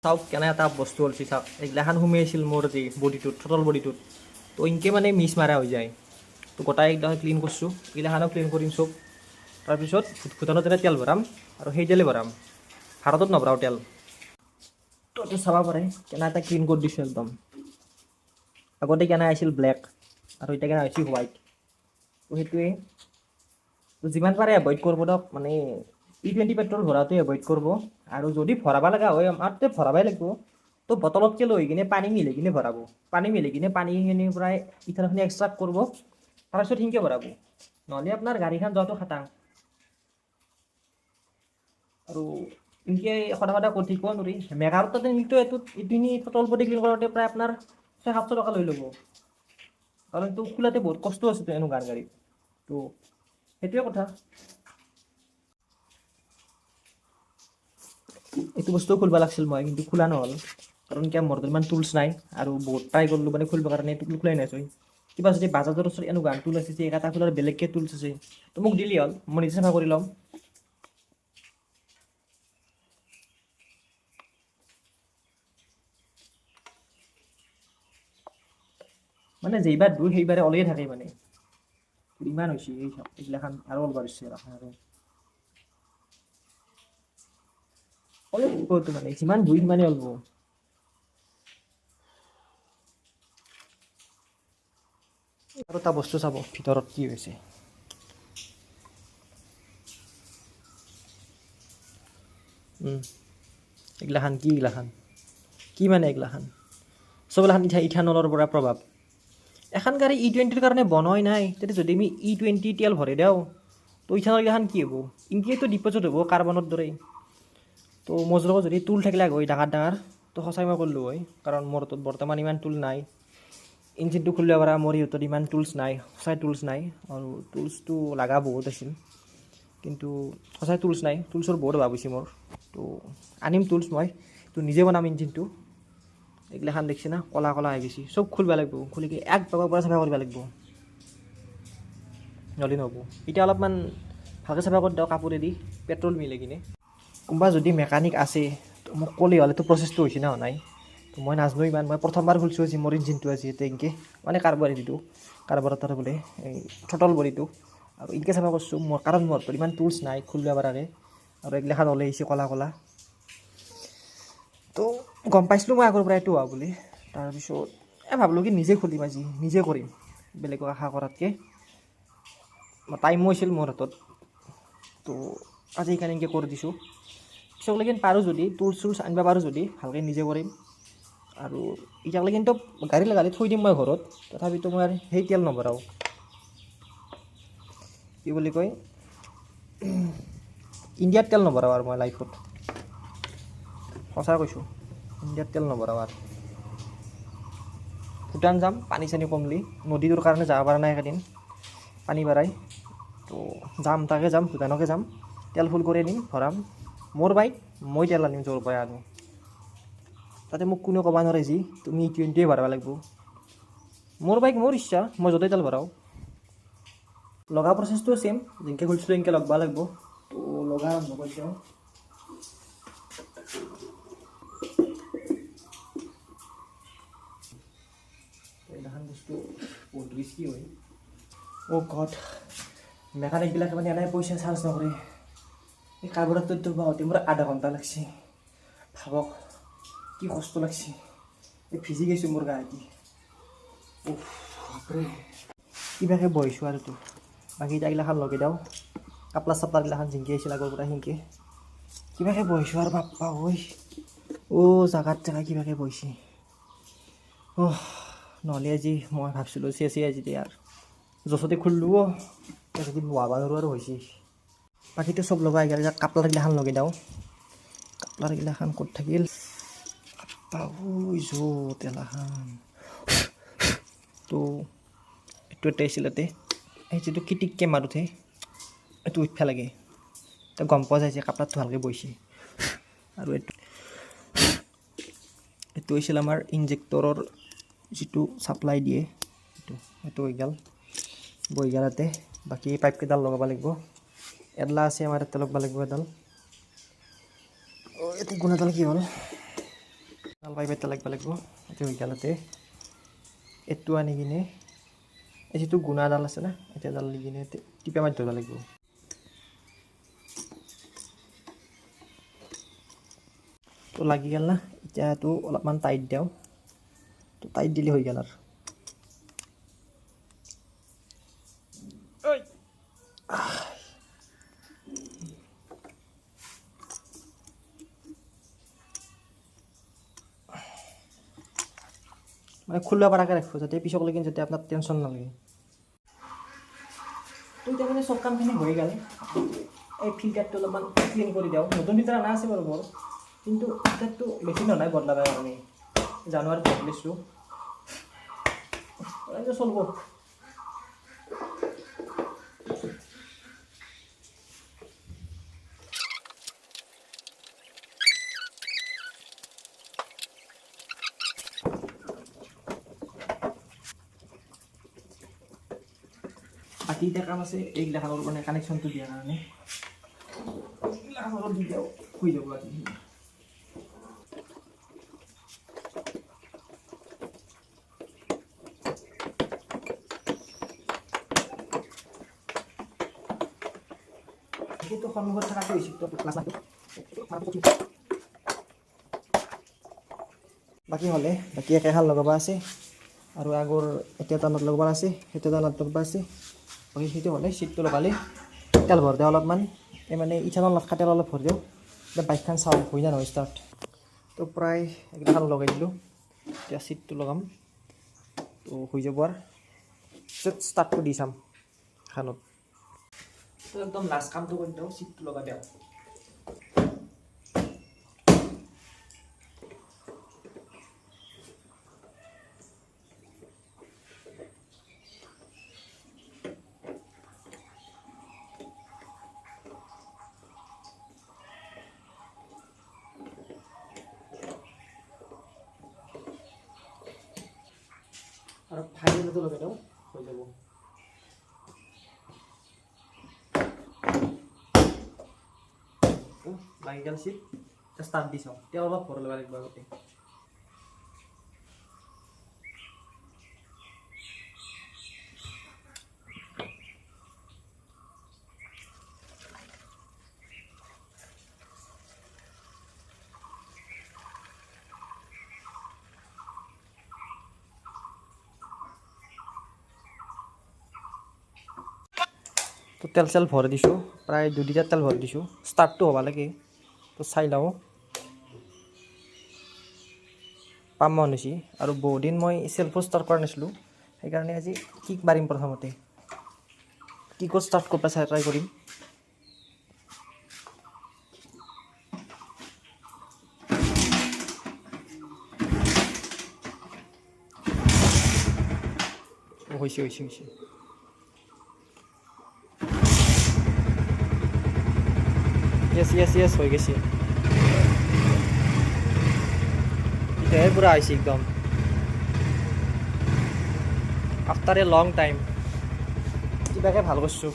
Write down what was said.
চাওক কেনে এটা বস্তু ওলছি চাওক এইগিলাখান সোমাইছিল মোৰ যি বডিটোত থ্ৰটল বডিটোত তো ইনকে মানে মিছ মাৰা হৈ যায় তো গোটাই একদম ক্লিন কৰিছোঁ এইগিলাখানো ক্লিন কৰিম চব তাৰপিছত ভূটানত যেনে তেল ভৰাম আৰু সেই তেলে ভৰাম ভাৰতত নভৰাওঁ তেল তো এইটো চাব পাৰে কেনে এটা ক্লিন কৰি দিছোঁ একদম আগতে কেনে আহিছিল ব্লেক আৰু এতিয়া কেনে হৈছে হোৱাইট তো সেইটোৱে তো যিমান পাৰে এভইড কৰিব দিয়ক মানে E20 পেট্ৰল ভৰাটো এভইড কৰিব আৰু যদি ভৰাব লগা হয় আমাৰতে ভৰাবই লাগিব তো বটলতকৈ লৈ কিনে পানী মিলাই কিনে ভৰাব পানী মিলাই কিনে পানীখিনিৰ পৰাই ইথানলখিনি এক্সট্ৰাক্ট কৰিব তাৰপিছত সেনেকৈ ভৰাব নহ'লে আপোনাৰ গাড়ীখন যোৱাটো খাটাং আৰু এনেকৈ সদায় সদায় কৰি থাকিব নোৱাৰি মেগাৰ তাতে কিন্তু এইটোত E20 পেট্ৰল বডি ক্লিন কৰোঁতে প্ৰায় আপোনাৰ 600-700 টকা লৈ ল'ব কাৰণ এইটো খোলাতে বহুত কষ্ট আছে তো এনেকুৱা গাড়ীত তো সেইটোৱে কথা এইটো বস্তু খুলিব লাগিছিল মই কিন্তু খোলা নহ'ল কাৰণ কিয় মোৰ ইমান টুলছ নাই আৰু বহুত ট্ৰাই কৰিলোঁ মানে খুলিবৰ কাৰণে এইটো খোলাই নাইছোঁ কিবা যদি বাজাজৰ ওচৰত এনেকুৱা টুল আছে যে এটা খোলাৰ বেলেগকৈ টুলছ আছে তো মোক দিলি হ'ল মই নিজে চাফা কৰি ল'ম মানে যেইবাৰ দিওঁ সেইবাৰে ওলাই থাকে মানে ইমান হৈছে এই চাওক এইগিলাখান আৰু ওলাব দিছে আৰু ওলাই থাকিবতো মানে যিমান ধুই সিমানেই ওলাব আৰু এটা বস্তু চাব ভিতৰত কি হৈছে এইগিলাখান কি এইগিলাখান কি মানে এইগিলাখান চবগিলাখান ইথানলৰ পৰা প্ৰভাৱ এখন গাড়ী E20ৰ কাৰণে বনোৱাই নাই তেতিয়া যদি আমি E20 তেল ভৰাই দিওঁ তো ইথানলগিলাখান কি হ'ব ইনকেতো ডিপ'জিট হ'ব কাৰ্বনৰ দৰে তো মোৰ লগত যদি টুল থাকিলে হয় ডাঙৰ ডাঙৰ তো সঁচাই মই কৰিলোঁ হয় কাৰণ মোৰ তাত বৰ্তমান ইমান টুল নাই ইঞ্জিনটো খুলিব পৰা মোৰ ইহঁতৰ ইমান টুলছ নাই সঁচাই টুলছ নাই আৰু টুলছটো লগা বহুত আছিল কিন্তু সঁচাই টুলছ নাই টুলছৰ বহুত অভাৱ হৈছে মোৰ তো আনিম টুলছ মই তো নিজে বনাম ইঞ্জিনটো এইগিলাখান দেখিছে না কলা কলা হৈ গৈছে চব খুলিব লাগিব খুলি কি এক ভাগৰ পৰা চাফা কৰিব লাগিব নহ'লে নহ'ব এতিয়া অলপমান ভালকৈ চাফা কৰি দিওঁ কাপোৰেদি পেট্ৰল মিলাই কিনে কোনোবা যদি মেকানিক আছে তো মোক ক'লেই হ'লেতো প্ৰচেছটো হৈছে না নাই তো মই নাজানো ইমান মই প্ৰথমবাৰ খুলিছোঁ আজি মোৰ ইঞ্জিনটো আজি এনেকৈ মানে কাৰ্বৰেটৰ বোলে এই থ্ৰটল বডিটো আৰু এনেকৈ চাফা কৰিছোঁ মোৰ কাৰণ মোৰ ইমান টুলছ নাই খুলিব পৰাকৈ আৰু এইগিলাখান ওলাই আহিছে কলা কলা তো গম পাইছিলোঁ মই আগৰ পৰা এইটো হোৱা বুলি তাৰপিছত ভাবিলোঁ কি নিজে খুলিম আজি নিজে কৰিম বেলেগক আশা কৰাতকৈ টাইমো আছিল মোৰ হাতত তো আজি সেইকাৰণে এনেকৈ কৰি দিছোঁ পিছলৈকে পাৰোঁ যদি টুলছ আনিব পাৰোঁ যদি ভালকৈ নিজে কৰিম আৰু এতিয়ালৈকে কিন্তু গাড়ী লগালে থৈ দিম মই ঘৰত তথাপিতো মই সেই তেল নভৰাওঁ কি বুলি কয় ইণ্ডিয়াত তেল নভৰাওঁ আৰু মই লাইফত সঁচা কৈছোঁ ইণ্ডিয়াত তেল নভৰাওঁ আৰু ভূটান যাম পানী চানী কমলি নদীটোৰ কাৰণে যাব পৰা নাই একেদিন পানী বাঢ়াই তো যাম তাকে যাম ভূটানকে যাম তেল ফুল কৰি আনিম ভৰাম মোৰ বাইক মই তেল আনিম য'ৰ পৰাই আনো তাতে মোক কোনেও ক'ব নোৱাৰে যি তুমি E20 ভৰাব লাগিব মোৰ বাইক মোৰ ইচ্ছা মই য'তেই তেল ভৰাওঁ লগা প্ৰচেছটো ছেম যেনেকৈ খুলিছিলোঁ এনেকৈ লগবা লাগিব তো লগা আৰম্ভ কৰি দিওঁ এইগিলাখান বস্তু বহুত ৰিস্কি হয় অ' গড মেকানিকবিলাকে মানে এনেই পইচা চাৰ্জ নকৰে এই কাৰ্বৰেটৰটো পাওঁতে মোৰ আধা ঘণ্টা লাগছে ভাবক কি কষ্ট লাগছে এই ভিজি গৈছোঁ মোৰ গাড়ীটি বাপৰে কিবাকৈ বহিছোঁ আৰু তো বাকী এইগিলাখান লগাই দিওঁ কাপলা চাপলাগিলাখান জিংকি আহিছিল আগৰ পৰা সিংকে কিবাকৈ বহিছোঁ আৰু বাপ্পা ঐ জাগাত কিবাকৈ বহিছে নহ'লে আজি মই ভাবছিলোঁ চেচি আজি আৰু যচতে খুলিলোঁ যদি নোৱাব নোৱাৰোঁ আৰু হৈছে বাকীটো চব লগাই গ'ল কাপলাৰগিলাখান লগাই দিওঁ কাপলাৰগিলাখান ক'ত থাকিল তেলাখান তো এইটো এটা আছিল তাতে এই যিটো কিটিককৈ মাৰোঁতে এইটো উঠিব লাগে তো গম পোৱা যায় যে কাপলাৰটো ভালকৈ বহিছে আৰু এইটো হৈছিল আমাৰ ইনজেক্টৰৰ যিটো ছাপ্লাই দিয়ে সেইটো হৈ গ'ল বহি গ'ল তাতে বাকী পাইপকেইডাল লগাব লাগিব এডলা আছে আমাৰ ইয়াতে লগাব লাগিব এডাল এইটো গুণাডাল কি হ'ল ভাল পাইপ এটা লাগিব এইটো হৈ গেলতে এইটো আনি কিনে এই যিটো গুণাডাল আছে না এটা ডাল দি কিনে টিপা মাৰি ধৰিব লাগিব তো লাগি গেল না এতিয়া এইটো অলপমান টাইট দিওঁ তো টাইট দিলে হৈ গেল আৰু মানে খোলা পাৰাকৈ ৰাখিব যাতে পিছলৈকে যাতে আপোনাৰ টেনশ্যন নালাগে তো এতিয়া মানে চব কামখিনি হৈ গ'ল এই ফিল্টাৰটো অলপমান ক্লিন কৰি দিওঁ নতুন ফিল্টাৰ অনা আছে বাৰু মোৰ কিন্তু ফিল্টাৰটো বেছি নহয় বদলাবৰ কাৰণে জানুৱাৰীত বদলাইছোঁ চলিব বাকী এতিয়া কাম আছে এইগিলাখনৰ মানে কানেকশ্যনটো দিয়াৰ কাৰণে এইগিলাখনৰ দি দিওঁ হৈ যাব আজি সেইটো সন্মুখত থকাটো হৈছে বাকী হ'লে বাকী একেহাল লগাব আছে আৰু আগৰ এতিয়া এটা নাট লগাব আছে সেইটো এটা নাট লগাব আছে বাকী সেইটো হ'লে চিটটো লগালে তেল ভৰ দিওঁ অলপমান এই মানে ইথানল নাথাকা তেল অলপ ভৰ দিওঁ এতিয়া বাইকখন চাওঁ হৈ না নহয় ষ্টাৰ্ট তো প্ৰায় এইগিলাখন লগাই দিলোঁ এতিয়া চিটটো লগাম তো হৈ যাব আৰু পিছত ষ্টাৰ্টটো দি চাম খানত তো একদম লাষ্ট কামটো কৰি দিওঁ চিটটো লগাই দিওঁ আৰু ফাইনেলটো লগাই দিওঁ হৈ যাব লাগি গেল চিট ষ্টাৰ্ট দি চাওঁ তেল অলপ ভৰ ল'ব লাগিব আগতে তো তেল চেল ভৰাই দিছোঁ প্ৰায় 2 লিটাৰ তেল ভৰাই দিছোঁ ষ্টাৰ্টটো হ'ব লাগে তো চাই লওঁ পাম মন হৈছে আৰু বহুদিন মই চেল্ফো ষ্টাৰ্ট কৰা নাছিলোঁ সেইকাৰণে আজি কিক মাৰিম প্ৰথমতে কিকত ষ্টাৰ্ট কৰিব ট্ৰাই কৰিম হৈছে yes হৈ গৈছে এতিয়াহে পুৰা আহিছে একদম আফটাৰ এ লং টাইম কিবাকে ভাল কৰিছোঁ